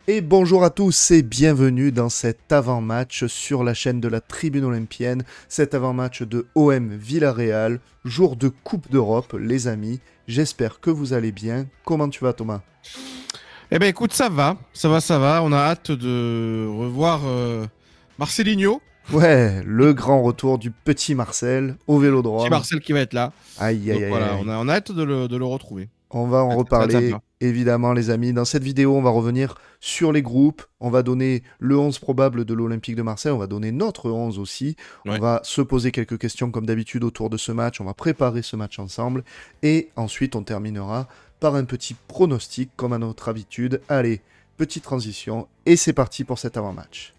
Et bonjour à tous et bienvenue dans cet avant-match sur la chaîne de la Tribune Olympienne, cet avant-match de OM Villarreal, jour de Coupe d'Europe, les amis. J'espère que vous allez bien. Comment tu vas, Thomas? Eh ben écoute, ça va. On a hâte de revoir Marcelinho, Ouais, le grand retour du petit Marcel au petit Vélodrome. Marcel qui va être là. Aïe, aïe, Donc aïe, voilà, on aïe. a, on a hâte de le retrouver. On va en Ça va être reparler, sympa. évidemment, les amis. Dans cette vidéo, on va revenir sur les groupes. On va donner le 11 probable de l'Olympique de Marseille. On va donner notre 11 aussi. On Ouais. va se poser quelques questions, comme d'habitude, autour de ce match. On va préparer ce match ensemble. Et ensuite, on terminera par un petit pronostic, comme à notre habitude. Allez, petite transition. Et c'est parti pour cet avant-match.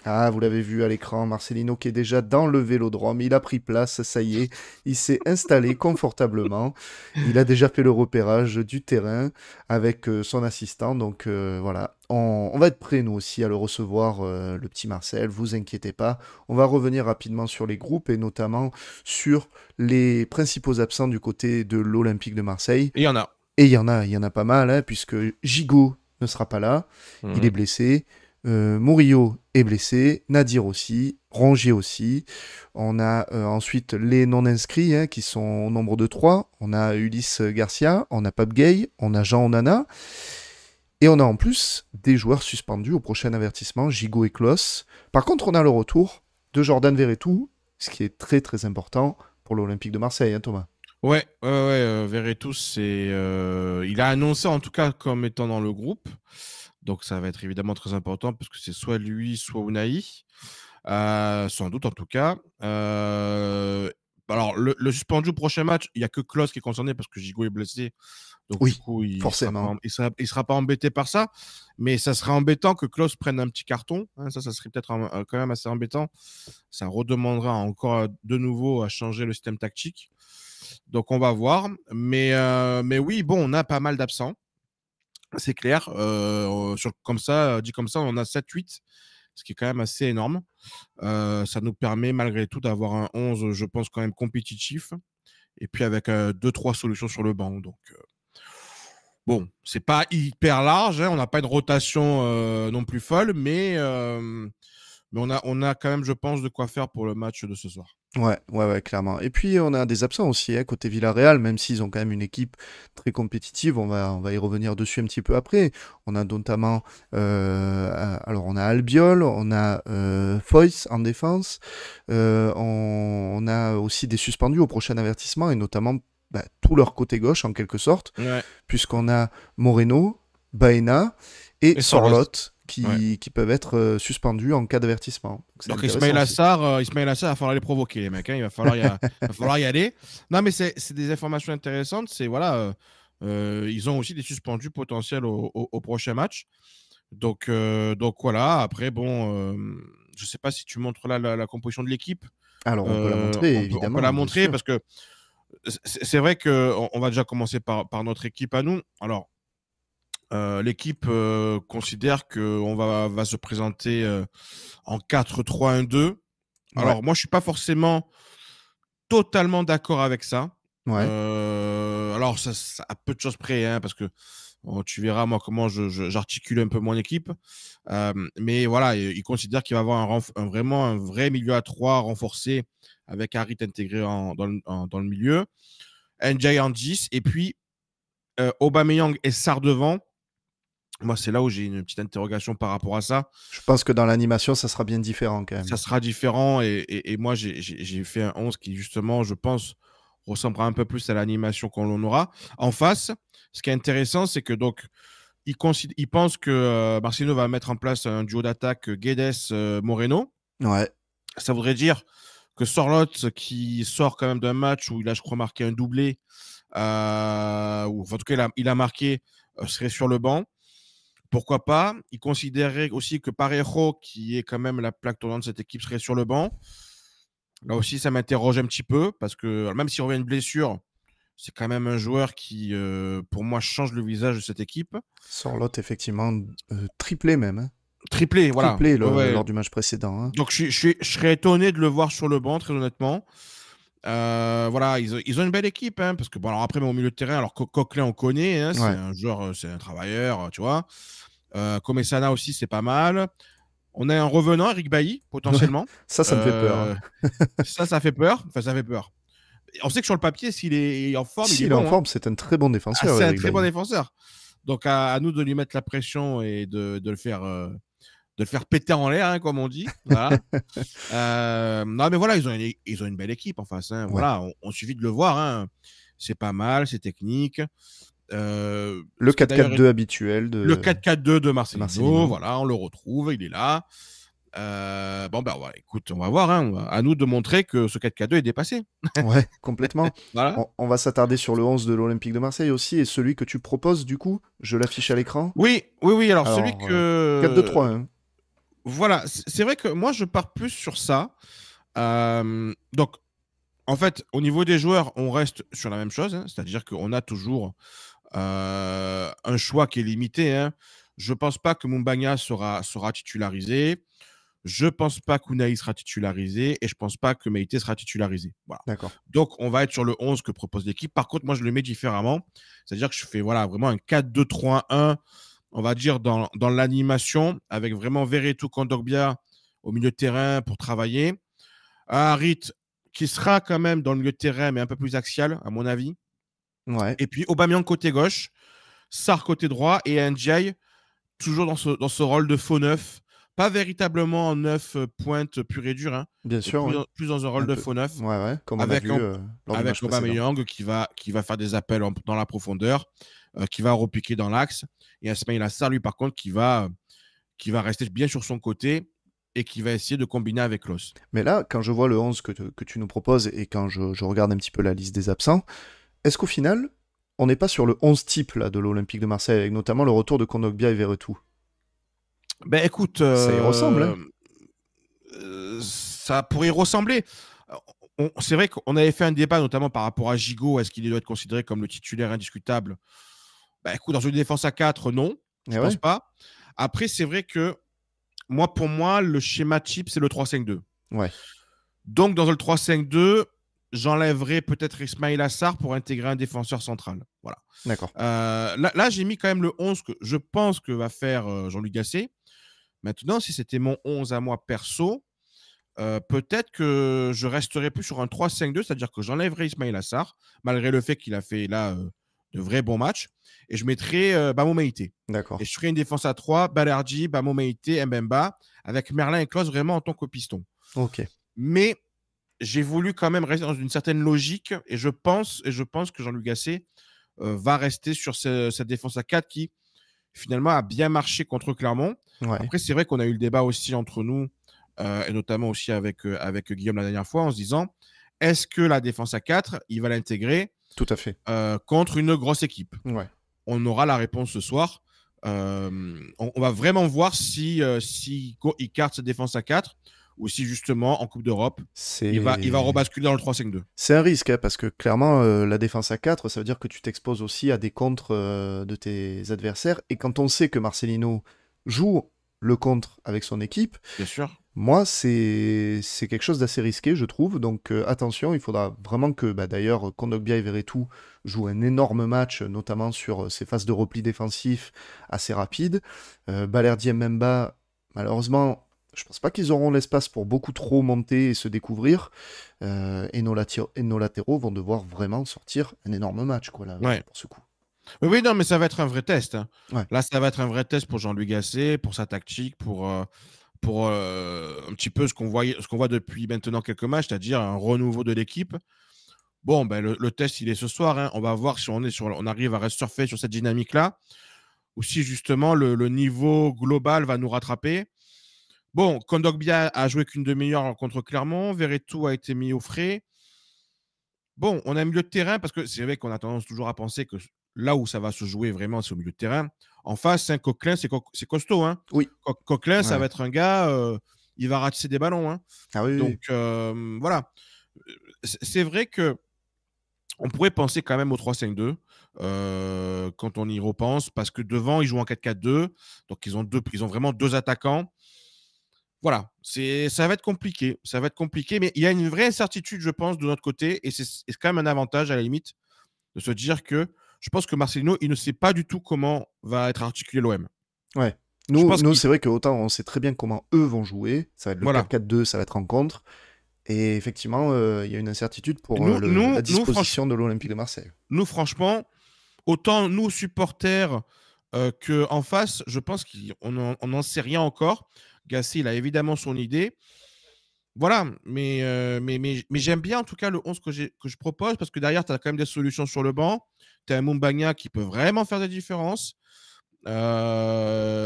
Ah, vous l'avez vu à l'écran, Marcelino qui est déjà dans le vélodrome, il a pris place, ça y est, il s'est installé confortablement, il a déjà fait le repérage du terrain avec son assistant, donc voilà, on va être prêts nous aussi à le recevoir, le petit Marcel, vous inquiétez pas, on va revenir rapidement sur les groupes et notamment sur les principaux absents du côté de l'Olympique de Marseille, Et il y en a. et il y en a pas mal, hein, puisque Gigot ne sera pas là, il est Mhm. blessé. Murillo est blessé, Nadir aussi, Rongier aussi. On a ensuite les non-inscrits hein, qui sont au nombre de 3. On a Ulysse Garcia, on a Pape Gay, on a Jean Onana. Et on a en plus des joueurs suspendus au prochain avertissement, Gigot et Klos. Par contre, on a le retour de Jordan Verretou, ce qui est très très important pour l'Olympique de Marseille, hein, Thomas. Ouais, Verretou, il a annoncé en tout cas comme étant dans le groupe. Donc ça va être évidemment très important parce que c'est soit lui, soit Unai. Sans doute en tout cas. Alors le suspendu au prochain match, il n'y a que Klose qui est concerné parce que Gigot est blessé. Donc du Oui, coup, il sera pas, forcément. il sera pas embêté par ça. Mais ça serait embêtant que Klose prenne un petit carton. Hein, ça serait peut-être quand même assez embêtant. Ça redemandera encore de nouveau à changer le système tactique. Donc on va voir. Mais oui, bon, on a pas mal d'absents. C'est clair. Comme ça, dit comme ça, on en a 7-8, ce qui est quand même assez énorme. Ça nous permet malgré tout d'avoir un 11, je pense, quand même compétitif. Et puis avec 2-3 solutions sur le banc. Donc, bon, c'est pas hyper large. Hein, on n'a pas une rotation non plus folle, mais on a quand même, je pense, de quoi faire pour le match de ce soir. Ouais, ouais, ouais, clairement. Et puis on a des absents aussi, hein, côté Villarreal, même s'ils ont quand même une équipe très compétitive, on va y revenir dessus un petit peu après. On a notamment, alors on a Albiol, on a Foyce en défense, on a aussi des suspendus au prochain avertissement, et notamment bah, tout leur côté gauche en quelque sorte, Ouais. puisqu'on a Moreno, Baena et Et Sorloth. Sorloth Ouais. qui peuvent être suspendus en cas d'avertissement. Donc c'est Donc intéressant aussi. Ismail Assar, il va falloir les provoquer, les mecs. Hein, il va falloir y aller. Non, mais c'est des informations intéressantes. C'est voilà, ils ont aussi des suspendus potentiels au prochain match. Donc voilà. Après, bon, je sais pas si tu montres là la composition de l'équipe. Alors on peut la montrer, On peut la évidemment, bien montrer sûr. parce que c'est vrai qu'on va déjà commencer par notre équipe à nous. Alors, l'équipe considère qu'on va se présenter en 4-3-1-2. Ouais, Alors, moi, je suis pas forcément totalement d'accord avec ça. ouais. Alors, ça à peu de choses près, hein, parce que tu verras, moi, comment j'articule un peu mon équipe. Mais voilà, il considère qu'il va avoir vraiment un vrai milieu à 3 renforcé avec Harit intégré dans le milieu. NJ en 10, et puis Aubameyang et Sarr devant. Moi, c'est là où j'ai une petite interrogation par rapport à ça. Je pense que dans l'animation, ça sera bien différent quand même. Ça sera différent, et moi, j'ai fait un 11 qui, justement, je pense, ressemblera un peu plus à l'animation qu'on aura. En face, ce qui est intéressant, c'est que donc, il pense que Marcelo va mettre en place un duo d'attaque Guedes-Moreno. Ouais, Ça voudrait dire que Sorloth, qui sort quand même d'un match où il a, je crois, marqué un doublé, ou en tout cas, il a marqué, serait sur le banc. Pourquoi pas? Il considérait aussi que Parejo, qui est quand même la plaque tournante de cette équipe, serait sur le banc. Là aussi, ça m'interroge un petit peu parce que même s'il revient une blessure, c'est quand même un joueur qui, pour moi, change le visage de cette équipe. Sorloth, effectivement, triplé même, hein. Triplé, voilà. Triplé Ouais, ouais. lors du match précédent, hein. Donc, je serais étonné de le voir sur le banc, très honnêtement. Voilà, ils ont une belle équipe, hein, parce que bon, alors après, au milieu de terrain, alors Coquelin, on connaît, hein, c'est Ouais. un joueur, c'est un travailleur, tu vois. Komesana aussi, c'est pas mal. On a un revenant, Eric Bailly, Ouais. potentiellement. Ça me fait peur, hein. Ça fait peur. Enfin, ça fait peur. On sait que sur le papier, s'il est en forme, il est S'il est en bon, hein. forme, c'est un très bon Ah, défenseur, c'est un Eric très bon Bailly. défenseur. Donc, à nous de lui mettre la pression et de le faire péter en l'air, hein, comme on dit. Voilà. Non, mais voilà, ils ont une belle équipe en face, hein. Ouais. Voilà, on suffit de le voir, hein. C'est pas mal, c'est technique. Le Ce qui est d'ailleurs 4-4-2 habituel le de 4-4-2 de Marcelino, Marcelino. voilà, on le retrouve, il est là. Bon, ben, ouais, écoute, on va voir, hein. À nous de montrer que ce 4-4-2 est dépassé. Ouais, complètement. Voilà. On va s'attarder sur le 11 de l'Olympique de Marseille aussi, et celui que tu proposes, du coup, je l'affiche à l'écran. Oui, oui, oui. Alors, celui Alors, 4-2-3-1. voilà, c'est vrai que moi, je pars plus sur ça. Donc, en fait, au niveau des joueurs, on reste sur la même chose, hein. C'est-à-dire qu'on a toujours un choix qui est limité, hein. Je pense pas que Mumbagna sera titularisé. Je pense pas qu'Unai sera titularisé et je pense pas que Meïté sera titularisé. Voilà. D'accord. Donc, on va être sur le 11 que propose l'équipe. Par contre, moi, je le mets différemment. C'est-à-dire que je fais voilà, vraiment un 4-2-3-1, on va dire, dans l'animation, avec vraiment Verretou, Kondogbia au milieu de terrain pour travailler. Harit, qui sera quand même dans le milieu de terrain, mais un peu plus axial, à mon avis. Ouais, Et puis, Aubameyang côté gauche, Sarr côté droit et Ndiaye toujours dans ce rôle de faux neuf. Pas véritablement en neuf pointe pur et dur, hein, bien mais sûr, ouais. plus dans un rôle Un de peu. faux neuf, Ouais, ouais, comme on a avec, vu lors du match avec précédent. Aubameyang qui va faire des appels dans la profondeur, qui va repiquer dans l'axe. Et Ismaïla Sarr, lui, par contre, qui va rester bien sur son côté et qui va essayer de combiner avec Klos. Mais là, quand je vois le 11 que tu nous proposes et quand je regarde un petit peu la liste des absents, est-ce qu'au final, on n'est pas sur le 11 type là, de l'Olympique de Marseille, avec notamment le retour de Kondogbia et Verretou? Ben écoute, Ça y ressemble, hein? ça pourrait y ressembler. C'est vrai qu'on avait fait un débat, notamment par rapport à Gigot. Est-ce qu'il doit être considéré comme le titulaire indiscutable? Bah, écoute, dans une défense à 4, non, je Eh pense ouais? pas. Après, c'est vrai que pour moi, le schéma type, c'est le 3-5-2. Ouais, Donc, dans le 3-5-2, j'enlèverais peut-être Ismail Assar pour intégrer un défenseur central. Voilà. d'accord. Là, j'ai mis quand même le 11 que je pense que va faire Jean-Luc Gasset. Maintenant, si c'était mon 11 à moi perso, peut-être que je resterai plus sur un 3-5-2, c'est-à-dire que j'enlèverai Ismail Assar, malgré le fait qu'il a fait là de vrais bons matchs, et je mettrai Bamo Meïté. D'accord. Et je ferai une défense à 3, Balerdi, Bamo Meïté, Mbemba, avec Merlin et Klose vraiment en tant que piston. Ok. Mais j'ai voulu quand même rester dans une certaine logique, et je pense que Jean-Luc Gasset va rester sur cette défense à 4 qui, finalement, a bien marché contre Clermont. Ouais. Après, c'est vrai qu'on a eu le débat aussi entre nous, et notamment aussi avec Guillaume la dernière fois, en se disant, est-ce que la défense à 4, il va l'intégrer Tout à fait. contre une grosse équipe? Ouais. On aura la réponse ce soir. On va vraiment voir si il carte sa défense à 4 ou si justement en Coupe d'Europe, il va rebasculer dans le 3-5-2. C'est un risque, hein, parce que clairement, la défense à 4, ça veut dire que tu t'exposes aussi à des contres de tes adversaires. Et quand on sait que Marcelino joue le contre avec son équipe, Bien sûr. moi, c'est quelque chose d'assez risqué, je trouve. Donc attention, il faudra vraiment que, d'ailleurs, Kondogbia et Verretou jouent un énorme match, notamment sur ces phases de repli défensif assez rapides. Balerdi et Mbemba, malheureusement, je pense pas qu'ils auront l'espace pour beaucoup trop monter et se découvrir. Et nos latéraux vont devoir vraiment sortir un énorme match, quoi, là, Ouais. pour ce coup. Oui, non, mais ça va être un vrai test, hein. Ouais. Là, ça va être un vrai test pour Jean-Louis Gasset, pour sa tactique, pour un petit peu ce qu'on voit depuis maintenant quelques matchs, c'est-à-dire un renouveau de l'équipe. Bon, le test, il est ce soir, hein. On va voir si on arrive à surfer sur cette dynamique-là, ou si justement le niveau global va nous rattraper. Bon, Kondogbia a joué qu'une demi-heure contre Clermont, Verretou a été mis au frais. Bon, on a un milieu de terrain, parce que c'est vrai qu'on a tendance toujours à penser que là où ça va se jouer vraiment, c'est au milieu de terrain. En face, hein, Coquelin, c'est costaud, hein. Oui. Coquelin, ça Ouais. va être un gars, il va ratisser des ballons, hein. Ah oui, oui. Donc, voilà. C'est vrai que on pourrait penser quand même au 3-5-2 quand on y repense, parce que devant, ils jouent en 4-4-2. Donc, ils ont vraiment deux attaquants. voilà, ça va être compliqué. Ça va être compliqué, mais il y a une vraie incertitude, je pense, de notre côté, et c'est quand même un avantage à la limite de se dire que je pense que Marcelino, il ne sait pas du tout comment va être articulé l'OM. Ouais. Je Nous, pense nous qu'il. c'est vrai qu'autant on sait très bien comment eux vont jouer. Ça va être le Voilà. 4-4-2, ça va être en contre. Et effectivement, il y a une incertitude pour la disposition de l'Olympique de Marseille. Nous, franchement, autant nous, supporters, qu'en face, je pense qu'on n'en sait rien encore. Gassi, il a évidemment son idée. Voilà, mais j'aime bien en tout cas le 11 que je propose parce que derrière, tu as quand même des solutions sur le banc. Tu as un Mumbagna qui peut vraiment faire des différences.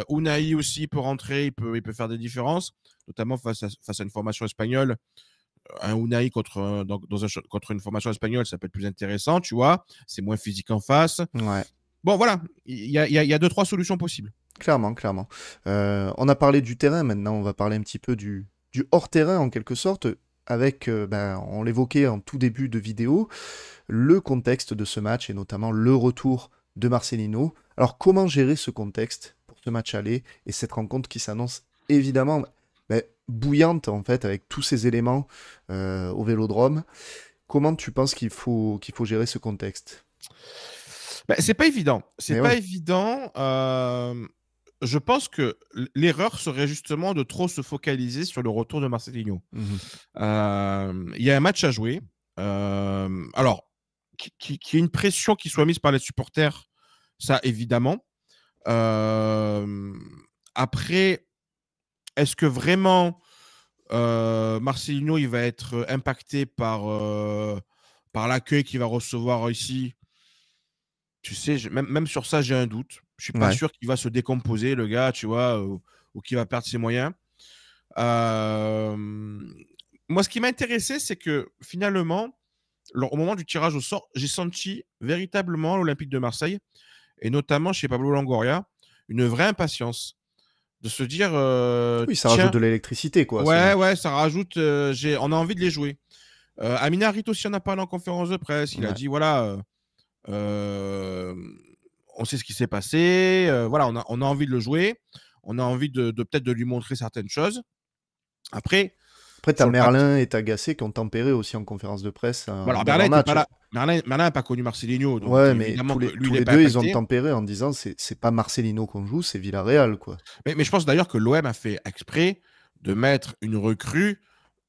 Unai aussi peut rentrer, il peut faire des différences, notamment face à une formation espagnole. Un Unai contre une formation espagnole, ça peut être plus intéressant, tu vois. C'est moins physique en face. Ouais. Bon, voilà, il y a deux, trois solutions possibles. Clairement, clairement. On a parlé du terrain, maintenant on va parler un petit peu du hors-terrain en quelque sorte, avec, on l'évoquait en tout début de vidéo, le contexte de ce match et notamment le retour de Marcelino. Alors comment gérer ce contexte pour ce match aller et cette rencontre qui s'annonce évidemment bouillante en fait avec tous ces éléments au Vélodrome. Comment tu penses qu'il faut gérer ce contexte? C'est pas évident. C'est Mais pas ouais. évident. Je pense que l'erreur serait justement de trop se focaliser sur le retour de Marcelinho. Mhm. Il y a un match à jouer. Alors, qu'il y ait une pression qui soit mise par les supporters, ça évidemment. Après, est-ce que vraiment Marcelinho il va être impacté par l'accueil qu'il va recevoir ici? Tu sais, même sur ça, j'ai un doute. Je suis pas Ouais. sûr qu'il va se décomposer, le gars, tu vois, ou qu'il va perdre ses moyens. Euh, Moi, ce qui m'a intéressé, c'est que finalement, au moment du tirage au sort, j'ai senti véritablement l'Olympique de Marseille, et notamment chez Pablo Longoria, une vraie impatience de se dire Oui, ça rajoute tiens, de l'électricité quoi, ce ouais, match. ouais, ça rajoute, on a envie de les jouer. Amina Harit aussi en a parlé en conférence de presse. Il a Ouais. dit voilà, euh, on sait ce qui s'est passé, voilà, on a envie de le jouer, on a envie de peut-être de lui montrer certaines choses. Après, Après, t'as sur le papier, Merlin et t'as Gasset qui ont tempéré aussi en conférence de presse bon, alors Merlin n'était pas d'avant-match. là. Merlin n'a pas connu Marcelinho, donc Ouais, mais évidemment que lui, il tous n'est les pas deux, ils ont impacté. tempéré en disant c'est pas Marcelino qu'on joue, c'est Villarreal, quoi. Mais je pense d'ailleurs que l'OM a fait exprès de mettre une recrue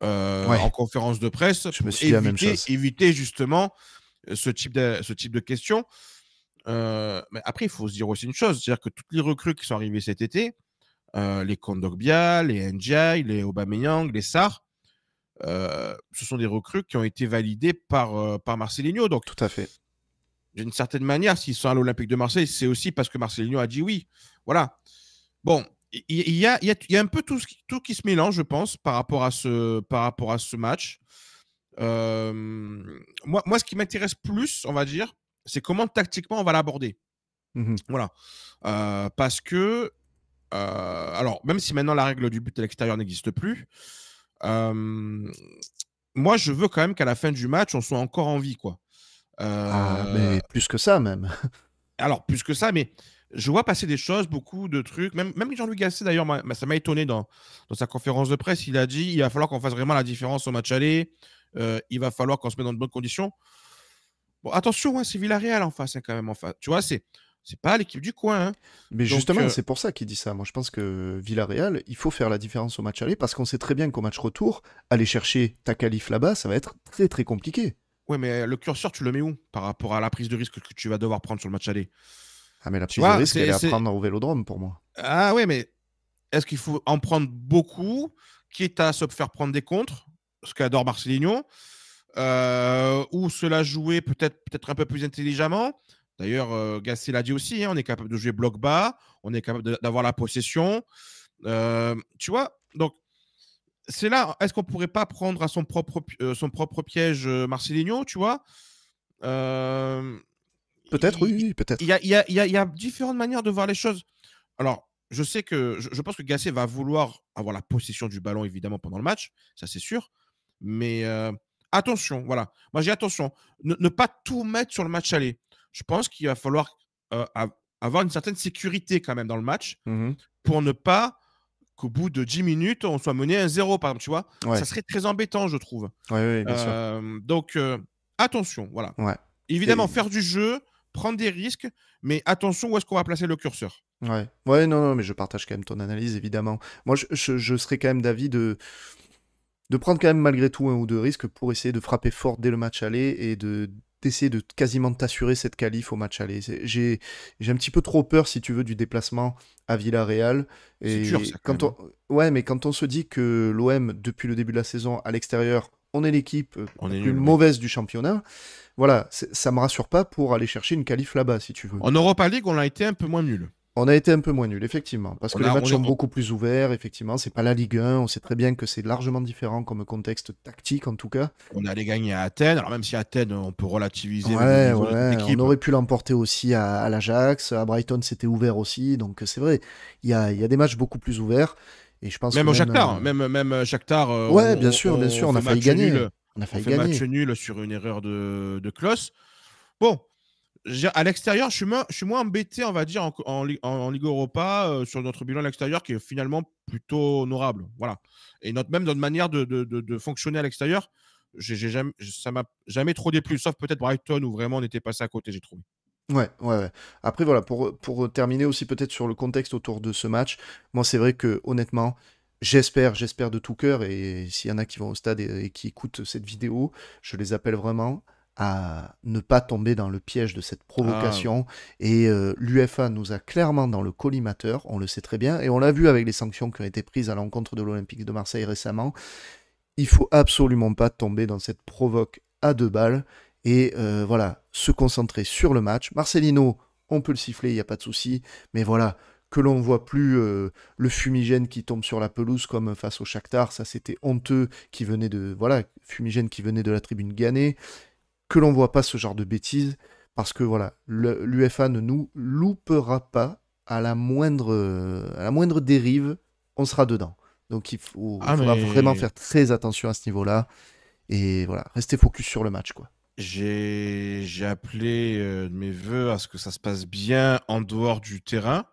en Ouais, conférence de presse je me pour suis dit la même chose. éviter justement ce type de questions. Mais après, il faut se dire aussi une chose, c'est-à-dire que toutes les recrues qui sont arrivées cet été, les Kondogbia, les Ndiaye, les Aubameyang, les Sarr, ce sont des recrues qui ont été validées par Marcelinho. Donc, Tout à fait. d'une certaine manière, s'ils sont à l'Olympique de Marseille, c'est aussi parce que Marcelinho a dit oui. Voilà. Bon, il y a un peu tout qui se mélange, je pense, par rapport à ce match. Moi, ce qui m'intéresse plus, on va dire, c'est comment tactiquement on va l'aborder. Mhm. Voilà. Parce que, alors, même si maintenant la règle du but à l'extérieur n'existe plus, moi, je veux quand même qu'à la fin du match, on soit encore en vie, quoi. Ah, Euh, mais plus que ça, même. alors, plus que ça, mais je vois passer des choses, beaucoup de trucs. Même Jean-Louis Gasset, d'ailleurs, ça m'a étonné dans sa conférence de presse. Il a dit il va falloir qu'on fasse vraiment la différence au match aller. Il va falloir qu'on se mette dans de bonnes conditions. Bon, attention, hein, c'est Villarreal en face, hein, quand même. En face. Tu vois, c'est pas l'équipe du coin. Hein. Mais Donc, justement, c'est pour ça qu'il dit ça. Moi, je pense que Villarreal, il faut faire la différence au match aller parce qu'on sait très bien qu'au match retour, aller chercher ta qualif là-bas, ça va être très très compliqué. ouais, mais le curseur, tu le mets où par rapport à la prise de risque que tu vas devoir prendre sur le match aller? Ah, mais la Tu prise de vois, risque, elle est à prendre au Vélodrome pour moi. Ah ouais, mais est-ce qu'il faut en prendre beaucoup, quitte à se faire prendre des contres, ce qu'adore Marcelinho, ou se la jouer peut-être un peu plus intelligemment? D'ailleurs, Gasset l'a dit aussi, hein, on est capable de jouer bloc bas, on est capable d'avoir la possession. Tu vois, donc c'est là, est-ce qu'on pourrait pas prendre à son propre piège Marcelinho, tu vois? Euh, Peut-être, oui, il oui, il y peut-être. a, il y a- il y a- il y a différentes manières de voir les choses. Alors, je pense que Gasset va vouloir avoir la possession du ballon, évidemment, pendant le match, ça c'est sûr. Mais attention, voilà. Moi, j'ai attention. Ne pas tout mettre sur le match aller. Je pense qu'il va falloir avoir une certaine sécurité quand même dans le match Mhm. pour ne pas qu'au bout de 10 minutes, on soit mené 1-0, par exemple, tu vois. Ouais. Ça serait très embêtant, je trouve. Ouais, bien sûr. Donc, attention, voilà. Ouais. Évidemment, faire du jeu, prendre des risques, mais attention où est-ce qu'on va placer le curseur. Ouais. Ouais, non, mais je partage quand même ton analyse, évidemment. Moi, je serais quand même d'avis de prendre quand même malgré tout un ou deux risques pour essayer de frapper fort dès le match aller et d'essayer de quasiment t'assurer cette qualif au match aller. J'ai un petit peu trop peur, si tu veux, du déplacement à Villarreal. C'est dur, Et ça, quand même, hein. Ouais, mais quand on se dit que l'OM, depuis le début de la saison, à l'extérieur, on est l'équipe On la est plus nul, oui. mauvaise du championnat, voilà, ça me rassure pas pour aller chercher une qualif là-bas, si tu veux. En Europa League, on a été un peu moins nul. On a été un peu moins nul, effectivement, parce que On les a, matchs on est- sont on- beaucoup plus ouverts, effectivement, c'est pas la Ligue 1, on sait très bien que c'est largement différent comme contexte tactique en tout cas. on allait gagner à Athènes. Alors, même si Athènes, on peut relativiser le Ouais, niveau de cette ouais, on équipe. aurait pu l'emporter aussi à l'Ajax, à Brighton c'était ouvert aussi, donc c'est vrai, il y a des matchs beaucoup plus ouverts, et je pense que Même au même... Shakhtar, même Shakhtar, Ouais, bien on sûr, on a fait failli match gagner, nul. on a On failli fait match gagner. nul sur une erreur de Klose. Bon, à l'extérieur, je suis moins embêté, on va dire, en Ligue Europa, sur notre bilan à l'extérieur, qui est finalement plutôt honorable. Voilà. Et même notre manière de fonctionner à l'extérieur, ça m'a jamais trop déplu, sauf peut-être Brighton, où vraiment on était passé à côté, j'ai trouvé. Ouais. Après, voilà, pour terminer aussi peut-être sur le contexte autour de ce match, moi, c'est vrai que, honnêtement, j'espère de tout cœur, et s'il y en a qui vont au stade et qui écoutent cette vidéo, je les appelle vraiment à ne pas tomber dans le piège de cette Ah, provocation. Et l'UEFA nous a clairement dans le collimateur, on le sait très bien, et on l'a vu avec les sanctions qui ont été prises à l'encontre de l'Olympique de Marseille récemment. Il faut absolument pas tomber dans cette provoque à deux balles et voilà, se concentrer sur le match. Marcelino, on peut le siffler, il n'y a pas de souci, mais voilà, que l'on ne voit plus le fumigène qui tombe sur la pelouse comme face au Shakhtar, ça c'était honteux, qui venait de voilà, fumigène qui venait de la tribune Gannet, que l'on voit pas ce genre de bêtises, parce que voilà, l'UEFA ne nous loupera pas à la moindre dérive, on sera dedans. Donc faudra vraiment mais faire très attention à ce niveau-là. Et voilà, rester focus sur le match, quoi. j'ai appelé de mes voeux à ce que ça se passe bien en dehors du terrain.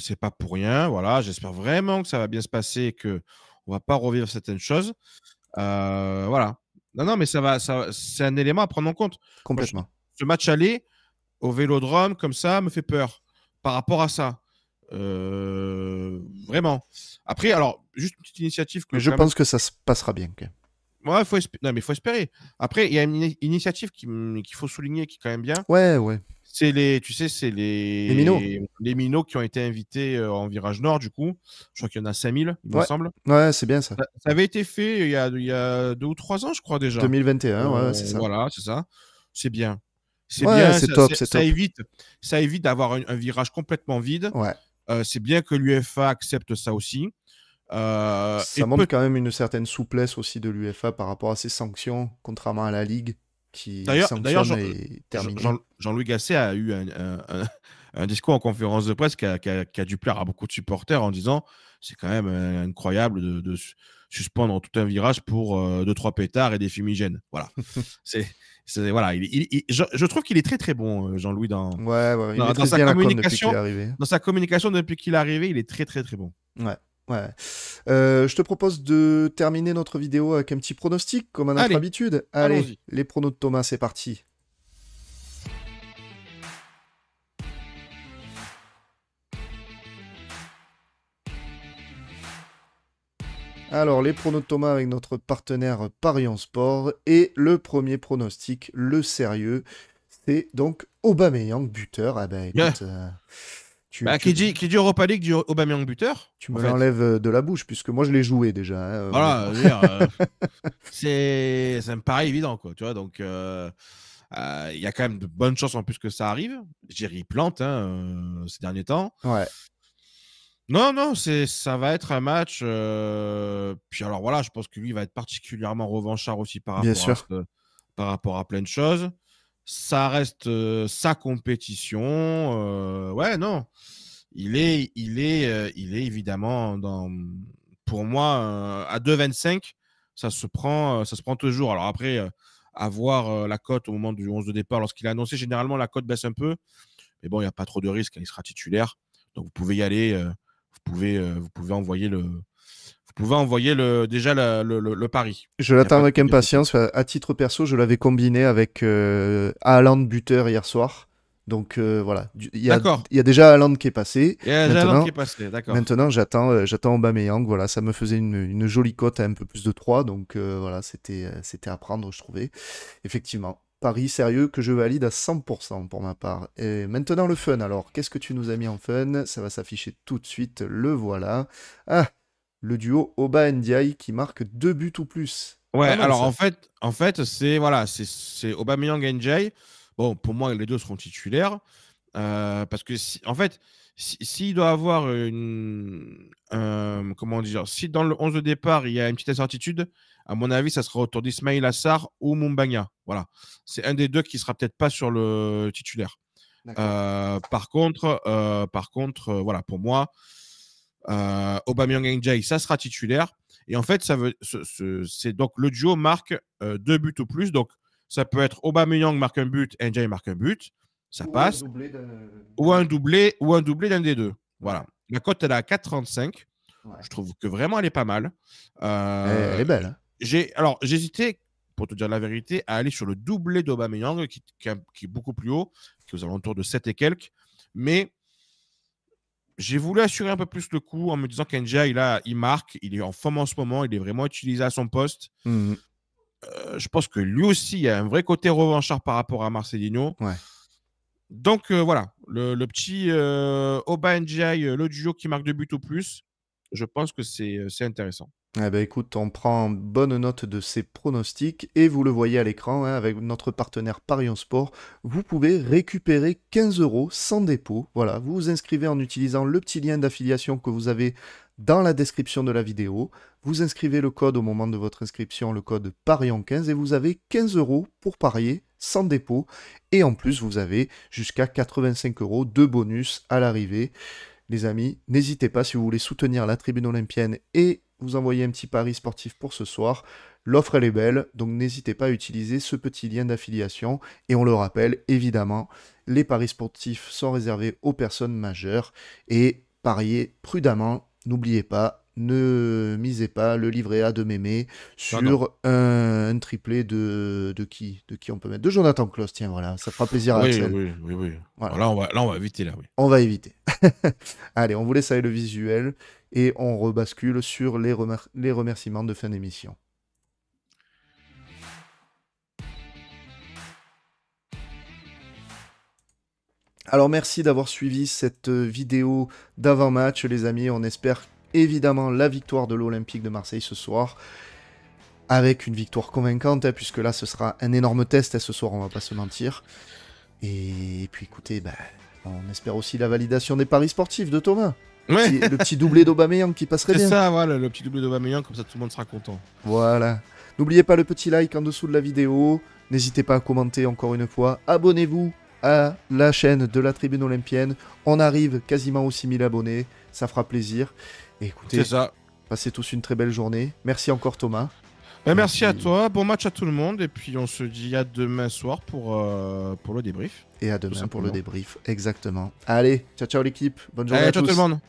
C'est pas pour rien, voilà. J'espère vraiment que ça va bien se passer et que on va pas revivre certaines choses. Voilà. Non, mais c'est un élément à prendre en compte. Moi, Complètement. ce match aller au Vélodrome comme ça me fait peur par rapport à ça. Vraiment. Après, alors, juste une petite initiative que Mais je quand même. pense que ça se passera bien, quand même. Ouais, non, mais faut espérer. Après, il y a une initiative qu'il faut souligner qui est quand même bien. Ouais. C'est c'est Les minots. les minots qui ont été invités en virage nord, du coup. Je crois qu'il y en a 5000, il me Ouais, semble. ouais, c'est bien ça. Ça avait été fait il y a 2 ou 3 ans, je crois déjà. 2021, ouais, c'est ça. Voilà, c'est ça. C'est bien. C'est Ouais, bien, c'est top, c'est ça top. évite d'avoir un virage complètement vide. Ouais. C'est bien que l'UEFA accepte ça aussi. Et Ça montre quand même une certaine souplesse aussi de l'UEFA par rapport à ses sanctions, contrairement à la Ligue qui d'ailleurs, sanctionne et termine. Jean-Louis Gasset a eu un discours en conférence de presse qui a dû plaire à beaucoup de supporters en disant c'est quand même incroyable de suspendre tout un virage pour 2-3 pétards et des fumigènes. Voilà. Voilà. Je trouve qu'il est très très bon, Jean-Louis, Ouais, il dans maîtrise sa bien la com depuis qu'il est communication. arrivé. Dans sa communication depuis qu'il est arrivé, il est très très très bon. Ouais. Je te propose de terminer notre vidéo avec un petit pronostic, comme à notre Allez, habitude. Allez, allons-y. les pronos de Thomas, c'est parti. Alors, les pronos de Thomas avec notre partenaire Parion Sport. Et le premier pronostic, le sérieux, c'est donc Aubameyang buteur. Ah ben Ouais. écoute, tu, Bah, tu, qui dit Europa League dit Aubameyang buteur, tu en me fait. l'enlèves de la bouche, puisque moi je l'ai joué déjà, hein, Voilà, honnêtement. je veux dire, ça me paraît évident, quoi, tu vois. Donc, il y a quand même de bonnes chances en plus que ça arrive. Je dirais, il plante ces derniers temps. Ouais, Non, ça va être un match. Puis alors voilà, je pense que lui va être particulièrement revanchard aussi bien sûr. par rapport à plein de choses. Ça reste sa compétition. Ouais, non, il est évidemment pour moi à 2,25. Ça se prend toujours. Alors après, avoir la cote au moment du 11 de départ, lorsqu'il a annoncé, généralement la cote baisse un peu. Mais bon, il n'y a pas trop de risque, il sera titulaire. Donc vous pouvez y aller. Vous vous pouvez envoyer déjà le pari. Je l'attends avec impatience. À titre perso, je l'avais combiné avec Haaland buteur hier soir. Donc voilà, il y a déjà Haaland qui est passé. Il y a déjà Haaland qui est passé, d'accord. Maintenant, j'attends Aubameyang. Voilà, ça me faisait une jolie cote à un peu plus de 3. Donc voilà, c'était à prendre, je trouvais. Effectivement, pari sérieux que je valide à 100% pour ma part. Et maintenant, le fun. Alors, qu'est-ce que tu nous as mis en fun? Ça va s'afficher tout de suite. Le voilà. Ah, le duo Oba Ndiaye qui marque 2 buts ou plus. Ouais, Pas mal, alors ça. en fait c'est Aubameyang et Ndiaye. Bon, pour moi, les deux seront titulaires. Parce que en fait, s'il doit avoir comment dire, si dans le 11 de départ, il y a une petite incertitude, à mon avis, ça sera autour d'Ismail Assar ou Mumbagna. Voilà. C'est un des deux qui sera peut-être pas sur le titulaire. Par contre, voilà, pour moi, Aubameyang et Ndiaye, ça sera titulaire. Et en fait, c'est donc le duo marque 2 buts ou plus. Donc, ça peut être Aubameyang marque un but, Ndiaye marque un but. Ça passe. Ou un doublé d'un des deux. Voilà. La cote, elle est à 4,35. Ouais. Je trouve que vraiment, elle est pas mal. Elle est belle. Hein. Alors, j'hésitais, pour te dire la vérité, à aller sur le doublé d'Aubameyang, qui est beaucoup plus haut, qui est aux alentours de 7 et quelques. Mais j'ai voulu assurer un peu plus le coup en me disant qu'Ndiaye, il marque, il est en forme en ce moment, il est vraiment utilisé à son poste. Je pense que lui aussi, il y a un vrai côté revanchard par rapport à Marcelinho. Ouais. Donc voilà, le petit Oba Ndiaye, le duo qui marque 2 buts ou plus, je pense que c'est intéressant. Eh ben écoute, on prend bonne note de ces pronostics et vous le voyez à l'écran, hein, avec notre partenaire Parion Sport, vous pouvez récupérer 15 € sans dépôt. Voilà, vous vous inscrivez en utilisant le petit lien d'affiliation que vous avez dans la description de la vidéo. Vous inscrivez le code au moment de votre inscription, le code Parion15, et vous avez 15 € pour parier sans dépôt. Et en plus, vous avez jusqu'à 85 € de bonus à l'arrivée. Les amis, n'hésitez pas si vous voulez soutenir la tribune olympienne et vous envoyer un petit pari sportif pour ce soir. L'offre, elle est belle, donc n'hésitez pas à utiliser ce petit lien d'affiliation. Et on le rappelle, évidemment, les paris sportifs sont réservés aux personnes majeures. Et pariez prudemment, n'oubliez pas, ne misez pas le livret A de Mémé sur un triplé de qui on peut mettre? De Jonathan Klaus, tiens, voilà, ça fera plaisir à Axel. Oui. Voilà. Là, on va éviter, là, oui. On va éviter. Allez, on vous laisse avec le visuel et on rebascule sur les remerciements de fin d'émission. Alors merci d'avoir suivi cette vidéo d'avant-match, les amis. On espère évidemment la victoire de l'Olympique de Marseille ce soir, avec une victoire convaincante, hein, puisque là ce sera un énorme test, hein, ce soir, on va pas se mentir. Et puis écoutez, on espère aussi la validation des paris sportifs de Thomas. Ouais. Le petit doublé d'Aubameyang qui passerait bien. C'est ça, voilà, le petit doublé d'Aubameyang, comme ça tout le monde sera content. Voilà. N'oubliez pas le petit like en dessous de la vidéo. N'hésitez pas à commenter encore une fois. Abonnez-vous à la chaîne de la Tribune Olympienne. On arrive quasiment aux 6000 abonnés. Ça fera plaisir. Et écoutez, c'est ça. Passez tous une très belle journée. Merci encore Thomas. Merci à toi. Bon match à tout le monde. Et puis on se dit à demain soir pour le débrief. Et à demain pour le débrief. Exactement. Allez, ciao ciao l'équipe. Bonne journée à tous. Ciao tout le monde.